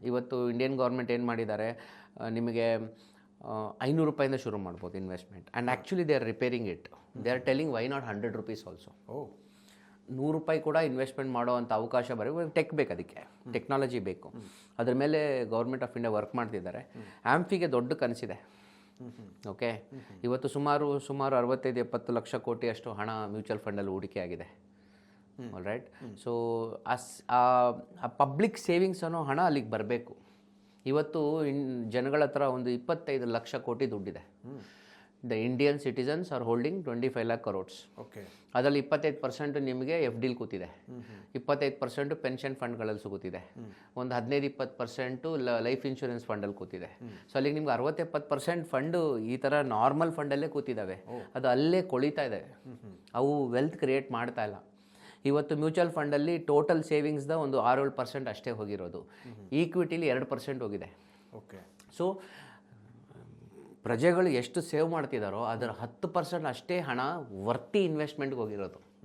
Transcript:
ಇವತ್ತು Indian government ಏನು ಮಾಡಿದ್ದಾರೆ, ನಿಮಗೆ 500 ರೂಪಾಯಿಂದ ಶುರು ಮಾಡ್ಬೋದು investment. And actually they are repairing it. They are telling why not 100 rupees also. 100 ರೂಪಾಯಿ ಕೂಡ ಇನ್ವೆಸ್ಟ್ಮೆಂಟ್ ಮಾಡೋ ಅಂಥ ಅವಕಾಶ ಟೆಕ್ ಬೇಕು, ಅದಕ್ಕೆ ಟೆಕ್ನಾಲಜಿ ಬೇಕು. ಅದ್ರ ಮೇಲೆ ಗೌರ್ಮೆಂಟ್ ಆಫ್ ಇಂಡಿಯಾ ವರ್ಕ್ ಮಾಡ್ತಿದ್ದಾರೆ. ಆ್ಯಂಫಿಗೆ ದೊಡ್ಡ ಕನಸಿದೆ. ಓಕೆ, ಇವತ್ತು ಸುಮಾರು 65-70 ಲಕ್ಷ ಕೋಟಿ ಅಷ್ಟು ಹಣ ಮ್ಯೂಚುವಲ್ ಫಂಡಲ್ಲಿ ಹೂಡಿಕೆ ಆಗಿದೆ. All right. ಸೊ ಆ ಪಬ್ಲಿಕ್ ಸೇವಿಂಗ್ಸ್ ಅನ್ನೋ ಹಣ ಅಲ್ಲಿಗೆ ಬರಬೇಕು. ಇವತ್ತು ಜನಗಳ ಹತ್ರ ಒಂದು 25 ಲಕ್ಷ ಕೋಟಿ ದುಡ್ಡಿದೆ. The Indian citizens are holding 25 lakh crores. Okay, ಅದರಲ್ಲಿ 25% ನಿಮಗೆ ಎಫ್ ಡಿಲ್ ಕೂತಿದೆ, 25% ಪೆನ್ಷನ್ ಫಂಡ್ಗಳಲ್ಲಿ ಕೂತಿದೆ, ಒಂದು 15-20% ಲೈಫ್ ಇನ್ಶೂರೆನ್ಸ್ ಫಂಡಲ್ಲಿ ಕೂತಿದೆ. ಸೊ ಅಲ್ಲಿಗೆ ನಿಮ್ಗೆ 60-70% ಫಂಡು ಈ ಥರ ನಾರ್ಮಲ್ ಫಂಡಲ್ಲೇ ಕೂತಿದ್ದಾವೆ. ಅದು ಅಲ್ಲೇ ಕೊಳಿತಾ ಇದೆ. ಅವು ವೆಲ್ತ್ ಕ್ರಿಯೇಟ್ ಮಾಡ್ತಾ ಇಲ್ಲ. ಇವತ್ತು ಮ್ಯೂಚುವಲ್ ಫಂಡಲ್ಲಿ ಟೋಟಲ್ ಸೇವಿಂಗ್ಸ್ದ ಒಂದು 6-7% ಅಷ್ಟೇ ಹೋಗಿರೋದು. ಈಕ್ವಿಟಿಲಿ 2% ಹೋಗಿದೆ. ಓಕೆ, ಸೊ ಪ್ರಜೆಗಳು ಎಷ್ಟು ಸೇವ್ ಮಾಡ್ತಿದ್ದಾರೋ ಅದರ 10% ಅಷ್ಟೇ ಹಣ ವರ್ತಿ ಇನ್ವೆಸ್ಟ್ಮೆಂಟ್ಗೆ ಹೋಗಿರೋದು.